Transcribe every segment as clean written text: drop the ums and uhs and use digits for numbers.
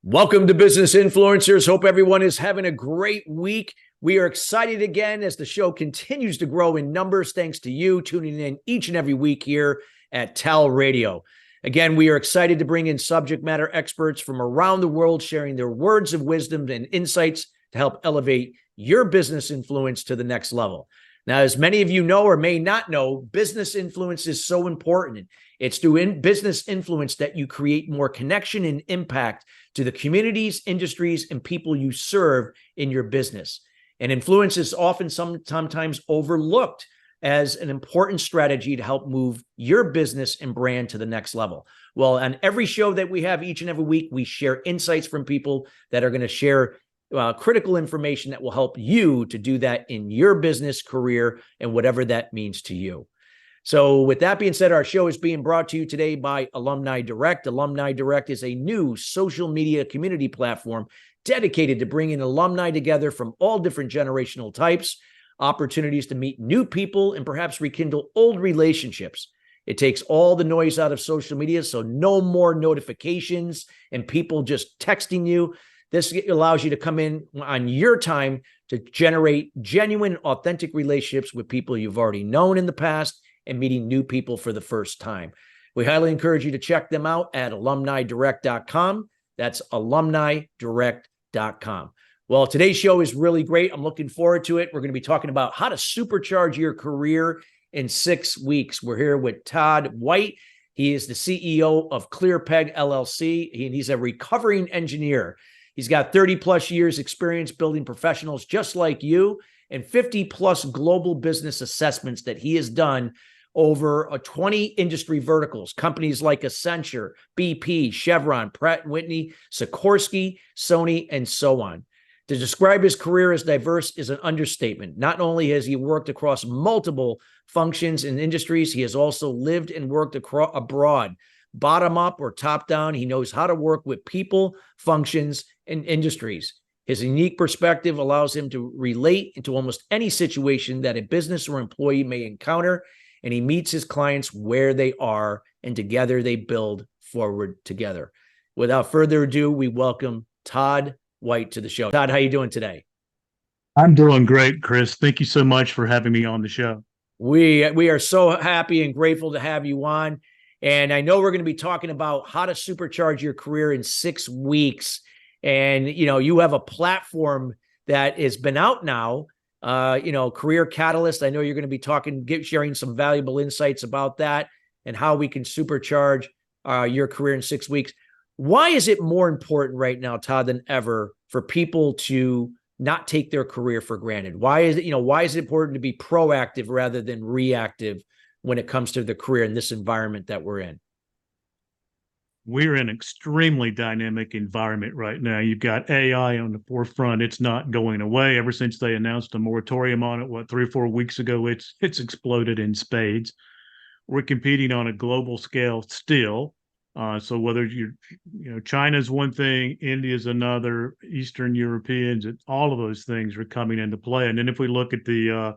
Welcome to Business Influencers. Hope everyone is having a great week. We are excited again as the show continues to grow in numbers thanks to you tuning in each and every week here at TALRadio. Again, we are excited to bring in subject matter experts from around the world sharing their words of wisdom and insights to help elevate your business influence to the next level. Now, as many of you know or may not know, business influence is so important. It's through business influence that you create more connection and impact to the communities, industries, and people you serve in your business. And influence is often sometimes overlooked as an important strategy to help move your business and brand to the next level. Well, on every show that we have each and every week, we share insights from people that are going to share critical information that will help you to do that in your business, career, and whatever that means to you. So with that being said, our show is being brought to you today by Alumni Direct. Alumni Direct is a new social media community platform dedicated to bringing alumni together from all different generational types, opportunities to meet new people, and perhaps rekindle old relationships. It takes all the noise out of social media, so no more notifications and people just texting you. This allows you to come in on your time to generate genuine, authentic relationships with people you've already known in the past and meeting new people for the first time. We highly encourage you to check them out at alumnidirect.com. That's alumnidirect.com. Well, today's show is really great. I'm looking forward to it. We're going to be talking about how to supercharge your career in 6 weeks. We're here with Todd White. He is the CEO of ClearPeg LLC. He's a recovering engineer. He's got 30 plus years experience building professionals just like you and 50 plus global business assessments that he has done over 20 industry verticals, companies like Accenture, BP, Chevron, Pratt & Whitney, Sikorsky, Sony, and so on. To describe his career as diverse is an understatement. Not only has he worked across multiple functions and industries, he has also lived and worked abroad. Bottom up or top down, he knows how to work with people, functions, and industries. His unique perspective allows him to relate into almost any situation that a business or employee may encounter, and he meets his clients where they are, and together they build forward together. Without further ado, we welcome Todd White to the show. Todd, how are you doing today? I'm doing great, Chris. Thank you so much for having me on the show. We are so happy and grateful to have you on. And I know we're going to be talking about how to supercharge your career in 6 weeks. And, you have a platform that has been out now, Career Catalyst. I know you're going to be sharing some valuable insights about that and how we can supercharge your career in 6 weeks. Why is it more important right now, Todd, than ever for people to not take their career for granted? Why is it important to be proactive rather than reactive when it comes to the career in this environment that we're in? We're in an extremely dynamic environment right now. You've got AI on the forefront. It's not going away. Ever since they announced a moratorium on it, 3 or 4 weeks ago, it's exploded in spades. We're competing on a global scale still. So whether China's one thing, India's another, Eastern Europeans, all of those things are coming into play. And then if we look at the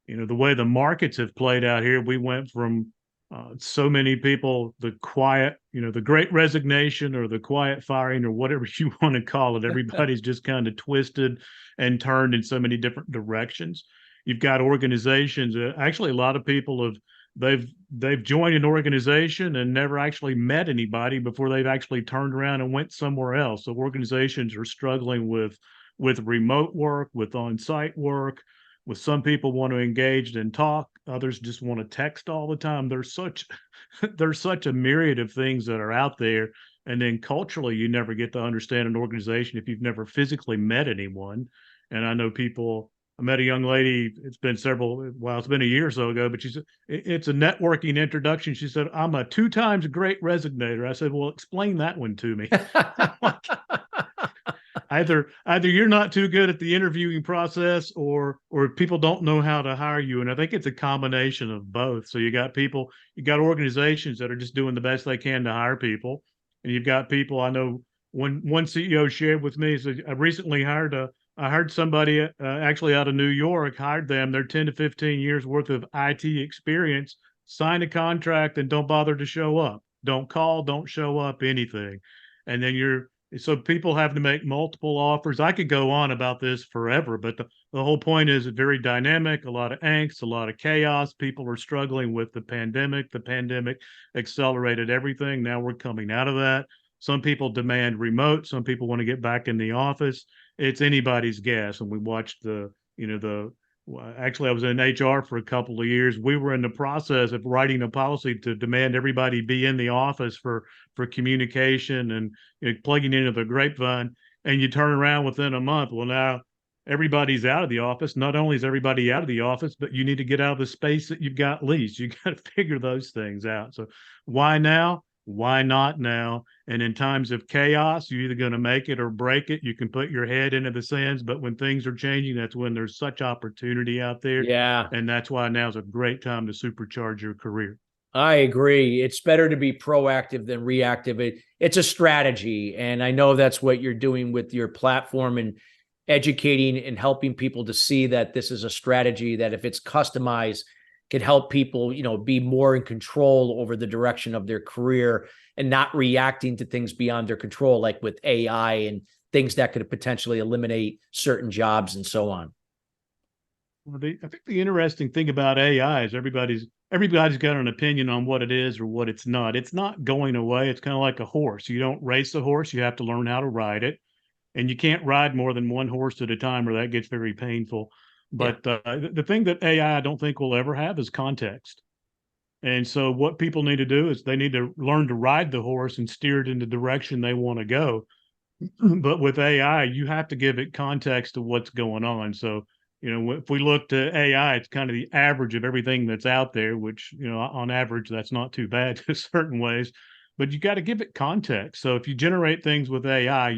way the markets have played out here, we went from so many people, the great resignation or the quiet firing or whatever you want to call it. Everybody's just kind of twisted and turned in so many different directions. You've got organizations. Actually, a lot of people they've joined an organization and never actually met anybody before they've actually turned around and went somewhere else. So organizations are struggling with remote work, with on-site work. With some people want to engage and talk, others just want to text all the time. There's such a myriad of things that are out there. And then culturally, you never get to understand an organization if you've never physically met anyone. And I know I met a young lady, it's been a year or so ago, but she said, it's a networking introduction. She said, I'm a 2 times great resignator. I said, well, explain that one to me. Either you're not too good at the interviewing process or people don't know how to hire you. And I think it's a combination of both. So you got organizations that are just doing the best they can to hire people. And you've got people, I know one CEO shared with me, so I recently hired somebody actually out of New York, hired them, their 10 to 15 years worth of IT experience. sign a contract and don't bother to show up. Don't call, don't show up, anything. And then so people have to make multiple offers. I could go on about this forever, but the whole point is very dynamic, a lot of angst, a lot of chaos. People are struggling with the pandemic. The pandemic accelerated everything. Now we're coming out of that. Some people demand remote. Some people want to get back in the office. It's anybody's guess. And we watched actually, I was in HR for a couple of years. We were in the process of writing a policy to demand everybody be in the office for communication and plugging into the grapevine. And you turn around within a month. Well, now everybody's out of the office. Not only is everybody out of the office, but you need to get out of the space that you've got leased. You got to figure those things out. So why now? Why not now? And in times of chaos, you're either going to make it or break it. You can put your head into the sands, but when things are changing, that's when there's such opportunity out there. Yeah. And that's why now's a great time to supercharge your career. I agree. It's better to be proactive than reactive. It's a strategy. And I know that's what you're doing with your platform and educating and helping people to see that this is a strategy that if it's customized, can help people, be more in control over the direction of their career and not reacting to things beyond their control, like with AI and things that could potentially eliminate certain jobs and so on. Well, I think the interesting thing about AI is everybody's got an opinion on what it is or what it's not. It's not going away. It's kind of like a horse. You don't race a horse. You have to learn how to ride it. And you can't ride more than one horse at a time or that gets very painful. But the thing that AI I don't think will ever have is context. And so what people need to do is they need to learn to ride the horse and steer it in the direction they want to go. But with AI, you have to give it context to what's going on. So, if we look to AI, it's kind of the average of everything that's out there, which, on average, that's not too bad in certain ways. But you got to give it context. So if you generate things with AI,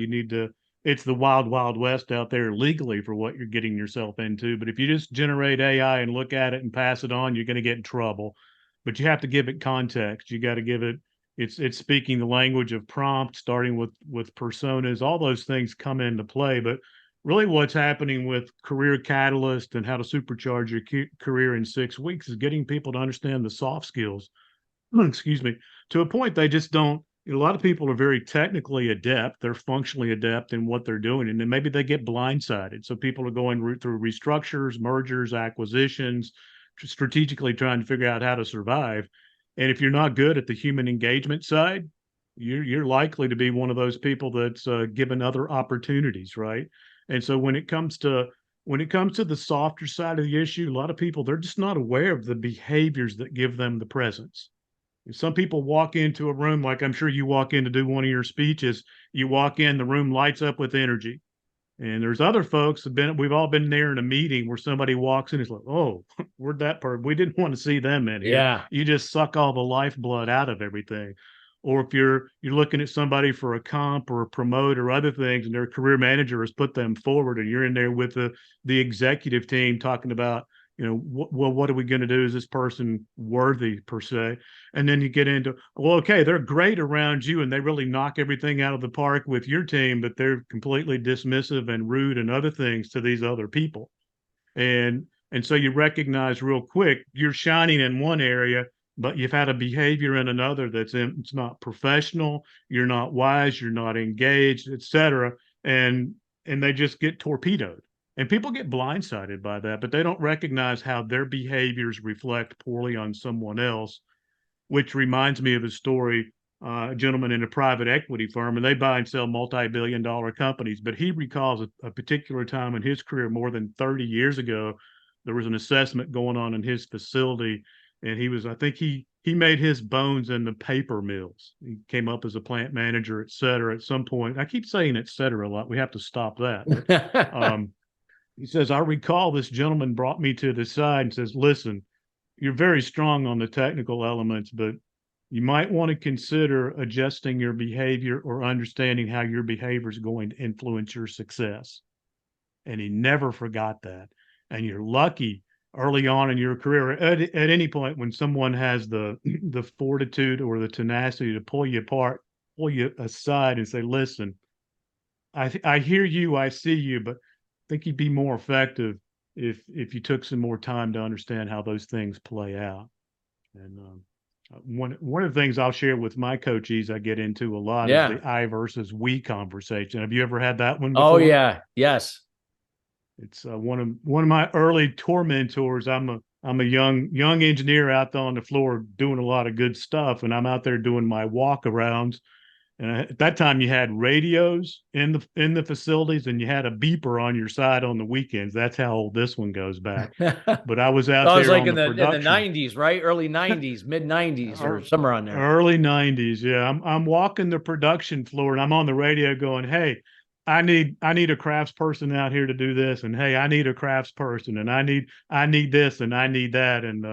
it's the wild, wild west out there legally for what you're getting yourself into. But if you just generate AI and look at it and pass it on, you're going to get in trouble. But you have to give it context. You got to give it, it's speaking the language of prompt, starting with personas. All those things come into play. But really what's happening with Career Catalyst and how to supercharge your career in 6 weeks is getting people to understand the soft skills, excuse me, to a point they just don't. A lot of people are very technically adept. They're functionally adept in what they're doing. And then maybe they get blindsided. So people are going through restructures, mergers, acquisitions, strategically trying to figure out how to survive. And if you're not good at the human engagement side, you're likely to be one of those people that's given other opportunities, right? And so when it comes to the softer side of the issue, a lot of people, they're just not aware of the behaviors that give them the presence. Some people walk into a room, like I'm sure you walk in to do one of your speeches, you walk in, the room lights up with energy. And there's other folks we've all been there in a meeting where somebody walks in, it's like, oh, where'd that person? We didn't want to see them in here. Yeah. You just suck all the lifeblood out of everything. Or if you're looking at somebody for a comp or a promote or other things, and their career manager has put them forward, and you're in there with the executive team talking about, what are we going to do? Is this person worthy per se? And then you get into, well, okay, they're great around you and they really knock everything out of the park with your team, but they're completely dismissive and rude and other things to these other people. And so you recognize real quick, you're shining in one area, but you've had a behavior in another it's not professional, you're not wise, you're not engaged, etc. And they just get torpedoed. And people get blindsided by that, but they don't recognize how their behaviors reflect poorly on someone else, which reminds me of a story, a gentleman in a private equity firm, and they buy and sell multi-billion-dollar companies. But he recalls a particular time in his career more than 30 years ago, there was an assessment going on in his facility, and I think he made his bones in the paper mills. He came up as a plant manager, et cetera, at some point. I keep saying et cetera a lot. We have to stop that. He says, I recall this gentleman brought me to the side and says, listen, you're very strong on the technical elements, but you might want to consider adjusting your behavior or understanding how your behavior is going to influence your success. And he never forgot that. And you're lucky early on in your career, at any point when someone has the fortitude or the tenacity to pull you apart, pull you aside and say, listen, I hear you, I see you, but I think you'd be more effective if you took some more time to understand how those things play out. And one of the things I'll share with my coachees I get into a lot is Yeah. the I versus we conversation. Have you ever had that one Oh before? yeah. Yes. It's one of my early tour mentors. I'm a young engineer out there on the floor doing a lot of good stuff, and I'm out there doing my walk arounds. And at that time, you had radios in the facilities, and you had a beeper on your side on the weekends. That's how old this one goes back. That But I was out was there like on in the the production. 90s, right? Early 90s, mid 90s, or somewhere on there. Early 90s. Yeah. I'm walking the production floor and I'm on the radio going, hey, I need a crafts person out here to do this. And hey, I need a crafts person and I need this and I need that. And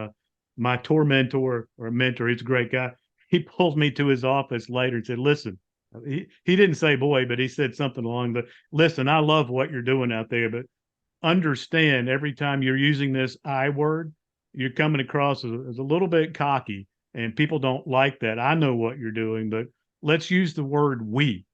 my tour mentor or mentor, he's a great guy. He pulls me to his office later and said, listen, he didn't say boy, but he said something along the listen, I love what you're doing out there, but understand every time you're using this I word, you're coming across as a little bit cocky, and people don't like that. I know what you're doing, but let's use the word we.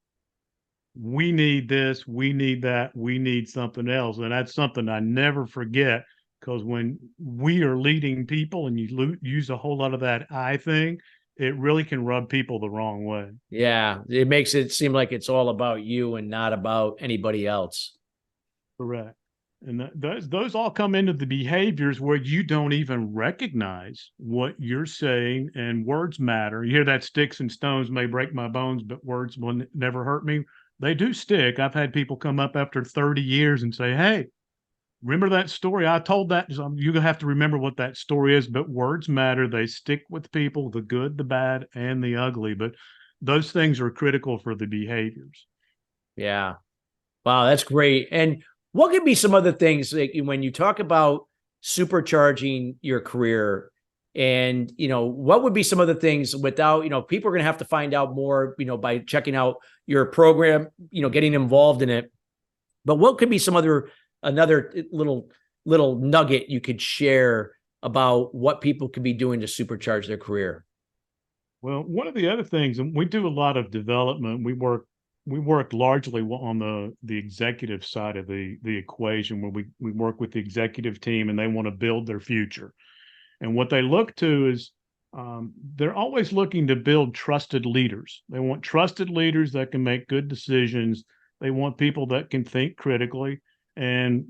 We need this, we need that, we need something else. And that's something I never forget because when we are leading people and you use a whole lot of that I thing, it really can rub people the wrong way. Yeah. It makes it seem like it's all about you and not about anybody else. Correct. And those all come into the behaviors where you don't even recognize what you're saying, and words matter. You hear that sticks and stones may break my bones, but words will never hurt me. They do stick. I've had people come up after 30 years and say, hey, remember that story? I told that. You have to remember what that story is, but words matter. They stick with people, the good, the bad, and the ugly. But those things are critical for the behaviors. Yeah. Wow, that's great. And what could be some other things like when you talk about supercharging your career? And what would be some other things without people are going to have to find out more by checking out your program, getting involved in it. But what could be some another little nugget you could share about what people could be doing to supercharge their career? Well, one of the other things, and we do a lot of development. We work largely on the executive side of the equation, where we work with the executive team and they want to build their future. And what they look to is they're always looking to build trusted leaders. They want trusted leaders that can make good decisions. They want people that can think critically. And,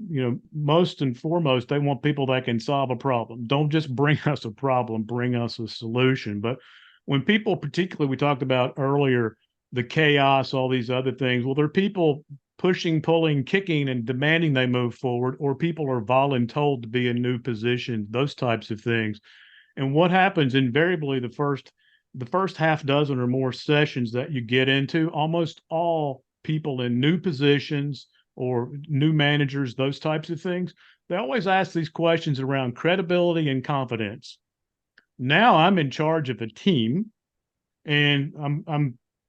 most and foremost, they want people that can solve a problem. Don't just bring us a problem, bring us a solution. But when people, particularly, we talked about earlier, the chaos, all these other things, well, there are people pushing, pulling, kicking, and demanding they move forward, or people are voluntold to be in new positions, those types of things. And what happens invariably, the first half dozen or more sessions that you get into, almost all people in new positions or new managers, those types of things, they always ask these questions around credibility and confidence. Now I'm in charge of a team, and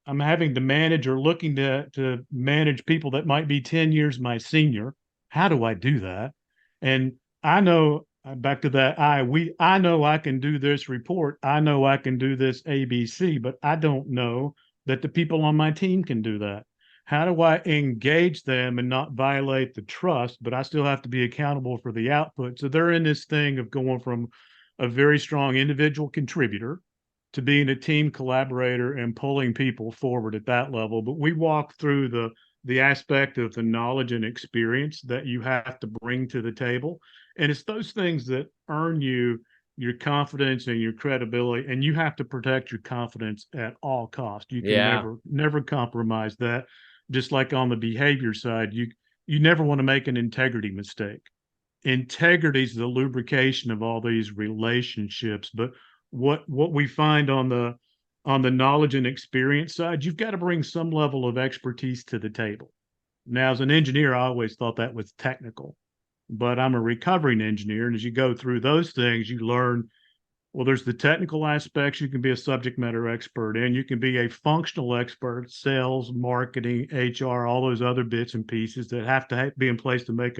I'm having to manage or looking to manage people that might be 10 years my senior. How do I do that? And I know, back to that I know I can do this report. I know I can do this ABC, but I don't know that the people on my team can do that. How do I engage them and not violate the trust, but I still have to be accountable for the output? So they're in this thing of going from a very strong individual contributor to being a team collaborator and pulling people forward at that level. But we walk through the aspect of the knowledge and experience that you have to bring to the table. And it's those things that earn you your confidence and your credibility. And you have to protect your confidence at all costs. You can Yeah. never compromise that. Just like on the behavior side, you never want to make an integrity mistake. Integrity is the lubrication of all these relationships. But what we find on the knowledge and experience side, you've got to bring some level of expertise to the table. Now, as an engineer, I always thought that was technical, but I'm a recovering engineer, and as you go through those things, you learn, well, there's the technical aspects you can be a subject matter expert in. You can be a functional expert, sales, marketing, HR, all those other bits and pieces that have to be in place to make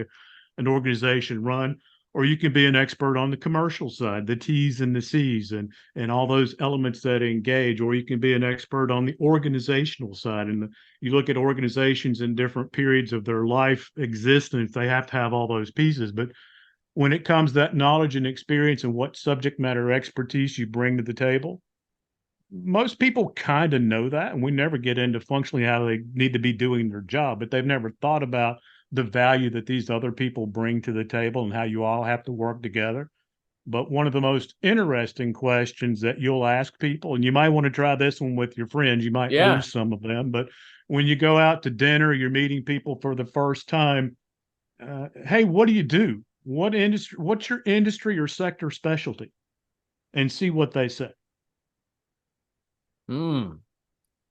an organization run. Or you can be an expert on the commercial side, the T's and the C's, and all those elements that engage. Or you can be an expert on the organizational side. And you look at organizations in different periods of their life existence, they have to have all those pieces. But when it comes to that knowledge and experience and what subject matter expertise you bring to the table, most people kind of know that, and we never get into functionally how they need to be doing their job, but they've never thought about the value that these other people bring to the table and how you all have to work together. But one of the most interesting questions that you'll ask people, and you might want to try this one with your friends, you might Yeah. lose some of them, but when you go out to dinner, you're meeting people for the first time. Hey, what do you do? What industry? What's your industry or sector specialty? And see what they say. Mm.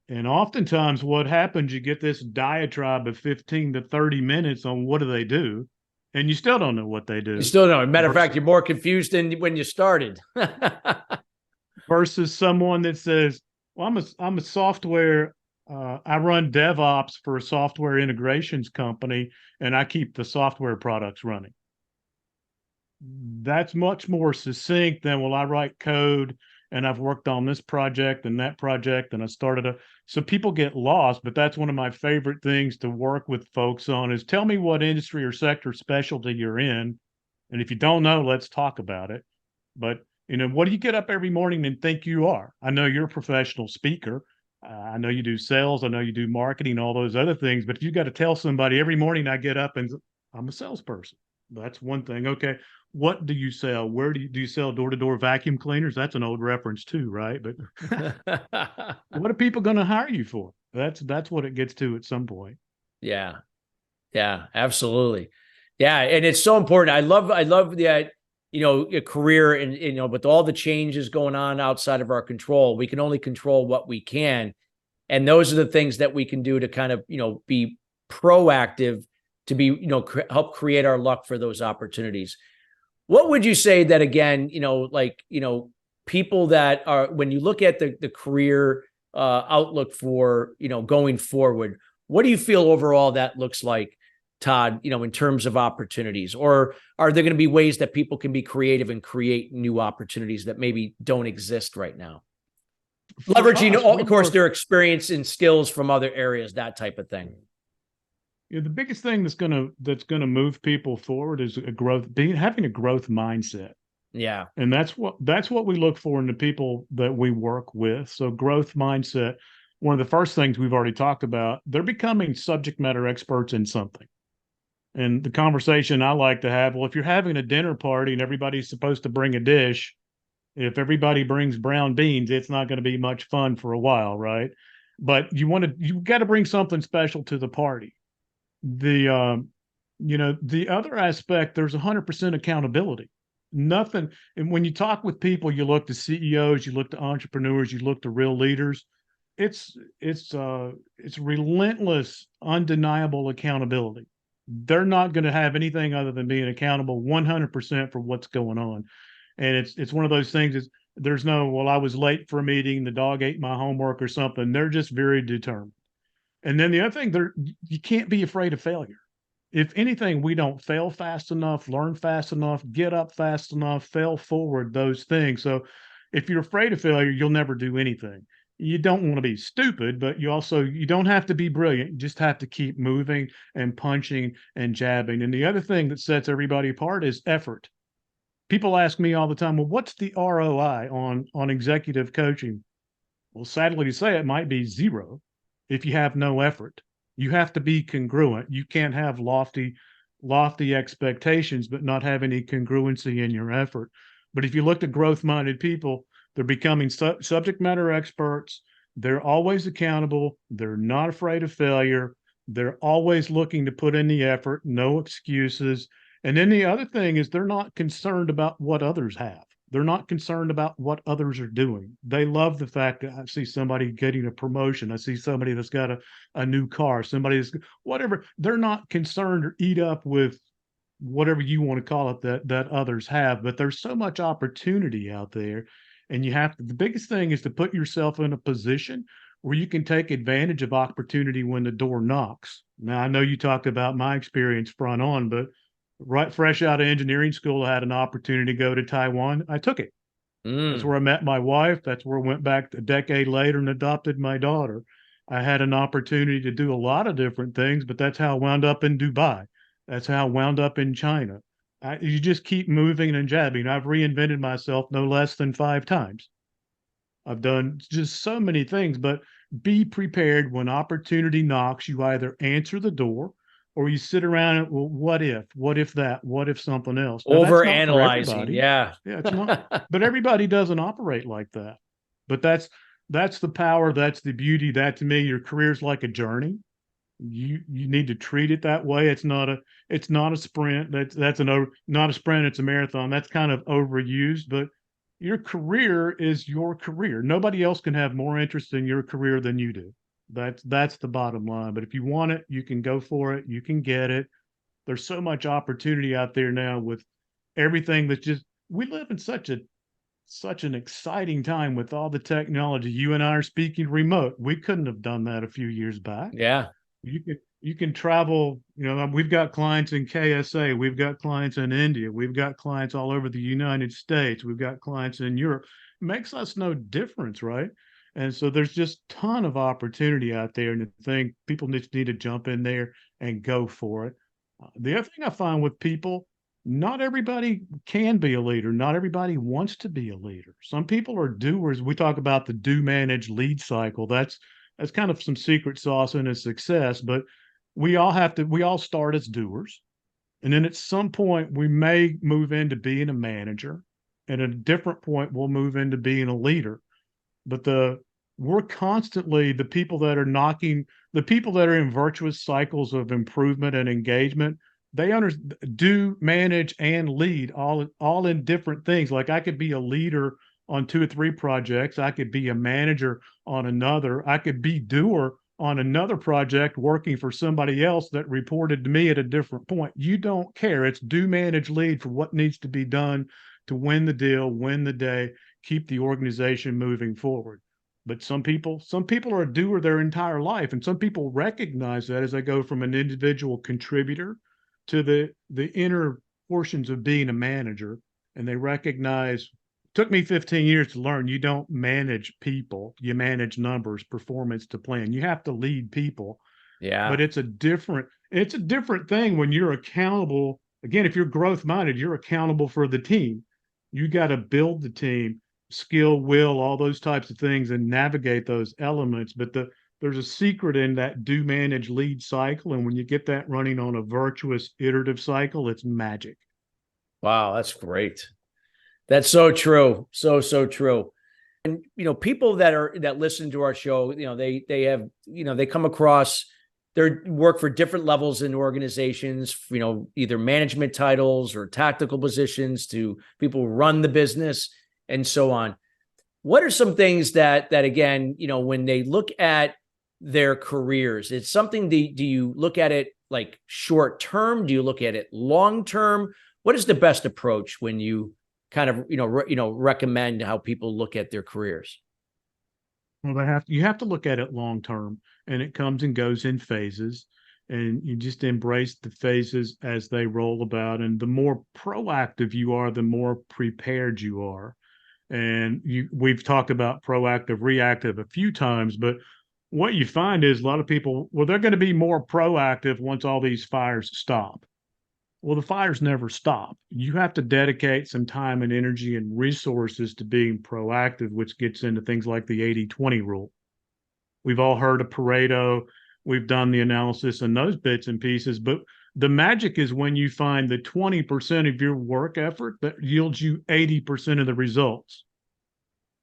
And oftentimes, what happens, you get this diatribe of 15 to 30 minutes on what do they do, and you still don't know what they do. You still don't. Matter of fact, you're more confused than when you started. Versus someone that says, "Well, I'm a software. I run DevOps for a software integrations company, and I keep the software products running." That's much more succinct than, well, I write code and I've worked on this project and that project and I started a, so people get lost, but that's one of my favorite things to work with folks on is tell me what industry or sector specialty you're in. And if you don't know, let's talk about it. But, what do you get up every morning and think you are? I know you're a professional speaker. I know you do sales. I know you do marketing, all those other things. But if you got to tell somebody every morning I get up and I'm a salesperson, that's one thing. Okay. What do you sell? Where do you sell door-to-door vacuum cleaners? That's an old reference too, right? But what are people going to hire you for? That's what it gets to at some point. Yeah. Yeah, absolutely. Yeah. And it's so important. I love the, a career and, with all the changes going on outside of our control, we can only control what we can. And those are the things that we can do to kind of, be proactive to be, help create our luck for those opportunities. What would you say that again, people that are, when you look at the career outlook for, going forward, what do you feel overall that looks like, Todd, in terms of opportunities? Or are there going to be ways that people can be creative and create new opportunities that maybe don't exist right now? Leveraging, of course, their experience and skills from other areas, that type of thing. The biggest thing that's gonna move people forward is having a growth mindset. Yeah. And that's what we look for in the people that we work with. So growth mindset, one of the first things we've already talked about, they're becoming subject matter experts in something. And the conversation I like to have, well, if you're having a dinner party and everybody's supposed to bring a dish, if everybody brings brown beans, it's not going to be much fun for a while, right? But you got to bring something special to the party. The the other aspect, there's 100% accountability. Nothing. And when you talk with people, you look to CEOs, you look to entrepreneurs, you look to real leaders. It's relentless, undeniable accountability. They're not going to have anything other than being accountable 100% for what's going on. And it's one of those things is there's no, well, I was late for a meeting, the dog ate my homework or something. They're just very determined. And then the other thing, you can't be afraid of failure. If anything, we don't fail fast enough, learn fast enough, get up fast enough, fail forward, those things. So if you're afraid of failure, you'll never do anything. You don't want to be stupid, but you don't have to be brilliant. You just have to keep moving and punching and jabbing. And the other thing that sets everybody apart is effort. People ask me all the time, well, what's the ROI on executive coaching? Well, sadly to say, it might be zero if you have no effort. You have to be congruent. You can't have lofty expectations, but not have any congruency in your effort. But if you look at growth-minded people, they're becoming subject matter experts. They're always accountable. They're not afraid of failure. They're always looking to put in the effort, no excuses. And then the other thing is they're not concerned about what others have. They're not concerned about what others are doing. They love the fact that I see somebody getting a promotion. I see somebody that's got a new car, somebody that's whatever. They're not concerned or eat up with whatever you want to call it that others have. But there's so much opportunity out there. And the biggest thing is to put yourself in a position where you can take advantage of opportunity when the door knocks. Now, I know you talked about my experience front on, but right fresh out of engineering school, I had an opportunity to go to Taiwan. I took it. That's where I met my wife. That's where I went back a decade later and adopted my daughter. I had an opportunity to do a lot of different things, but that's how I wound up in Dubai. That's how I wound up in China. You just keep moving and jabbing. I've reinvented myself no less than 5 times. I've done just so many things, but be prepared when opportunity knocks. You either answer the door or you sit around and, well, what if? What if that? What if something else? Now, that's Over not for analyzing. everybody. Yeah. Yeah, it's not, but everybody doesn't operate like that. But that's the power, that's the beauty. That to me, your career's like a journey. You need to treat it that way. It's not a sprint. Not a sprint, it's a marathon. That's kind of overused, but your career is your career. Nobody else can have more interest in your career than you do. That's the bottom line. But if you want it, you can go for it. You can get it. There's so much opportunity out there now with everything that's just we live in such an exciting time with all the technology. You and I are speaking remote. We couldn't have done that a few years back. Yeah. You can travel. We've got clients in KSA, we've got clients in India, we've got clients all over the United States, we've got clients in Europe. It makes us no difference, right? And so there's just a ton of opportunity out there, and I think people just need to jump in there and go for it. The other thing I find with people, not everybody can be a leader. Not everybody wants to be a leader. Some people are doers. We talk about the do, manage, lead cycle. That's kind of some secret sauce in a success, but we all start as doers. And then at some point we may move into being a manager. And at a different point, we'll move into being a leader. But we're constantly the people that are in virtuous cycles of improvement and engagement, do, manage, and lead all in different things. Like I could be a leader on 2 or 3 projects. I could be a manager on another. I could be doer on another project working for somebody else that reported to me at a different point. You don't care. It's do, manage, lead for what needs to be done to win the deal, win the day, keep the organization moving forward. But some people are a doer their entire life, and some people recognize that as they go from an individual contributor to the inner portions of being a manager, and they recognize took me 15 years to learn you don't manage people, you manage numbers, performance to plan. You have to lead people. Yeah. But it's a different thing when you're accountable. Again, if you're growth minded, you're accountable for the team. You got to build the team, skill, will, all those types of things, and navigate those elements. But there's a secret in that do, manage, lead cycle. And when you get that running on a virtuous iterative cycle, it's magic. Wow. That's great. That's so true. So true. And, people that listen to our show, they have, they come across their work for different levels in organizations, either management titles or tactical positions to people who run the business and so on. What are some things that again, when they look at their careers, it's something, do you look at it like short term? Do you look at it long term? What is the best approach when you kind of, recommend how people look at their careers? Well, you have to look at it long term, and it comes and goes in phases, and you just embrace the phases as they roll about. And the more proactive you are, the more prepared you are. And we've talked about proactive, reactive a few times, but what you find is a lot of people, well, they're going to be more proactive once all these fires stop. Well, the fires never stop. You have to dedicate some time and energy and resources to being proactive, which gets into things like the 80-20 rule. We've all heard of Pareto. We've done the analysis and those bits and pieces, but the magic is when you find the 20% of your work effort that yields you 80% of the results.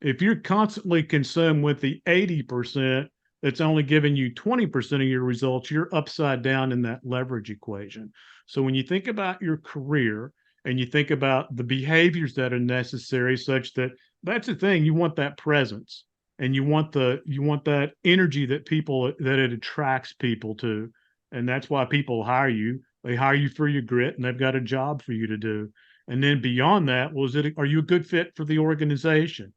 If you're constantly consumed with the 80% that's only giving you 20% of your results, you're upside down in that leverage equation. So when you think about your career and you think about the behaviors that are necessary, such that that's the thing, you want that presence and you want that energy that it attracts people to. And that's why people hire you. They hire you for your grit, and they've got a job for you to do. And then beyond that, are you a good fit for the organization?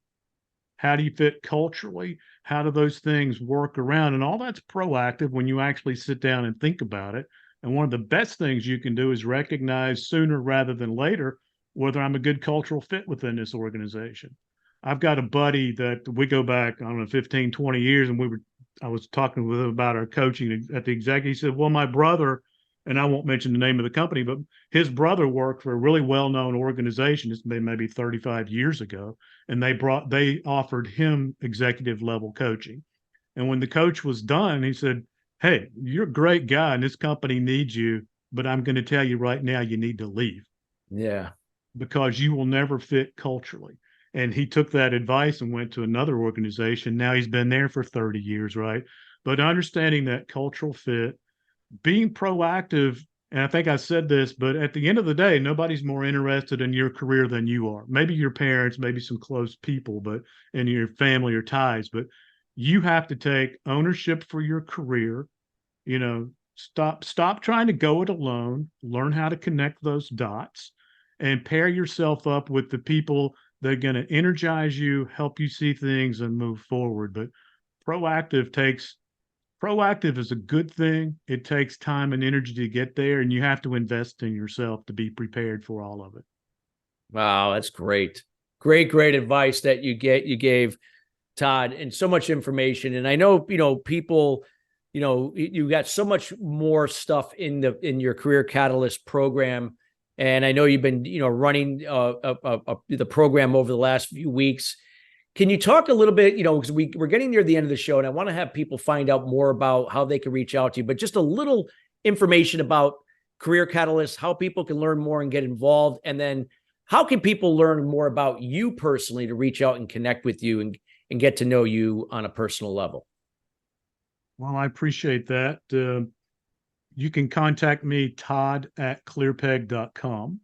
How do you fit culturally? How do those things work around? And all that's proactive when you actually sit down and think about it. And one of the best things you can do is recognize sooner rather than later whether I'm a good cultural fit within this organization. I've got a buddy that we go back, I don't know, 15, 20 years, and I was talking with him about our coaching at the executive. He said, well, my brother and I won't mention the name of the company, but his brother worked for a really well-known organization. It's been maybe 35 years ago, and they offered him executive level coaching. And when the coach was done, he said, "Hey, you're a great guy, and this company needs you, but I'm going to tell you right now, you need to leave." Yeah. Because you will never fit culturally. And he took that advice and went to another organization. Now he's been there for 30 years, right? But understanding that cultural fit, being proactive, and I think I said this, but at the end of the day, nobody's more interested in your career than you are. Maybe your parents, maybe some close people, but in your family or ties, but you have to take ownership for your career. Stop trying to go it alone, learn how to connect those dots, and pair yourself up with the people that are going to energize you, help you see things and move forward. But proactive is a good thing. It takes time and energy to get there, and you have to invest in yourself to be prepared for all of it. Wow, that's great. Great advice that you gave, Todd, and so much information. And I know, people, you got so much more stuff in your Career Catalyst program. And I know you've been, running the program over the last few weeks. Can you talk a little bit, because we're getting near the end of the show, and I want to have people find out more about how they can reach out to you, but just a little information about Career Catalyst, how people can learn more and get involved. And then how can people learn more about you personally to reach out and connect with you and get to know you on a personal level? Well, I appreciate that. You can contact me, Todd at ClearPeg.com.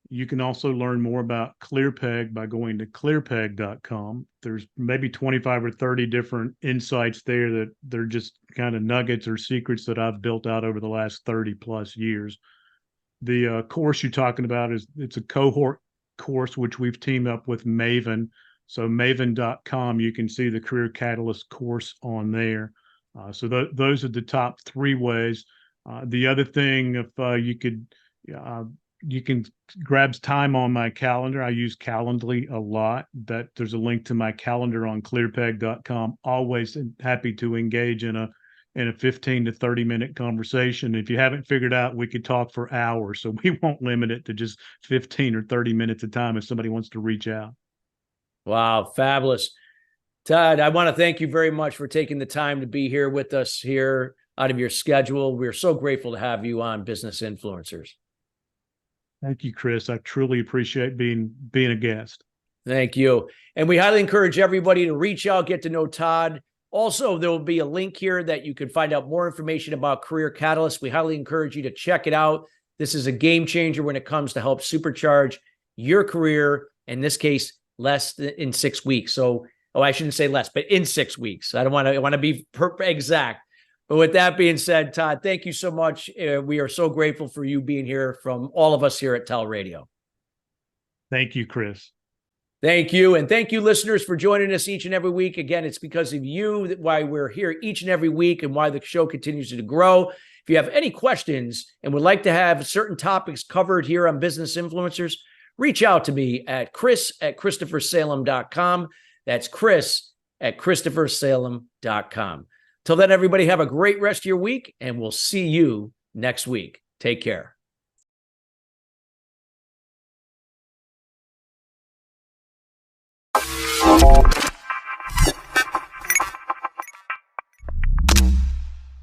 You can also learn more about ClearPeg by going to ClearPeg.com. There's maybe 25 or 30 different insights there that they're just kind of nuggets or secrets that I've built out over the last 30 plus years. The course you're talking about it's a cohort course, which we've teamed up with Maven. So Maven.com, you can see the Career Catalyst course on there. So those are the top three ways. The other thing, if you can grab time on my calendar. I use Calendly a lot. There's a link to my calendar on clearpeg.com. Always happy to engage in a 15 to 30 minute conversation. If you haven't figured out, we could talk for hours. So we won't limit it to just 15 or 30 minutes at a time if somebody wants to reach out. Wow, fabulous. Todd, I want to thank you very much for taking the time to be here with us here out of your schedule. We're so grateful to have you on Business Influencers. Thank you, Chris. I truly appreciate being a guest. Thank you. And we highly encourage everybody to reach out, get to know Todd. Also, there will be a link here that you can find out more information about Career Catalyst. We highly encourage you to check it out. This is a game changer when it comes to help supercharge your career, in this case, in 6 weeks. So, I shouldn't say less, but in 6 weeks. I want to be exact. But with that being said, Todd, thank you so much. We are so grateful for you being here from all of us here at TALRadio. Thank you, Chris. Thank you. And thank you, listeners, for joining us each and every week. Again, it's because of you why we're here each and every week and why the show continues to grow. If you have any questions and would like to have certain topics covered here on Business Influencers, reach out to me at chris@christophersalem.com. That's chris@christophersalem.com. Till then, everybody have a great rest of your week, and we'll see you next week. Take care.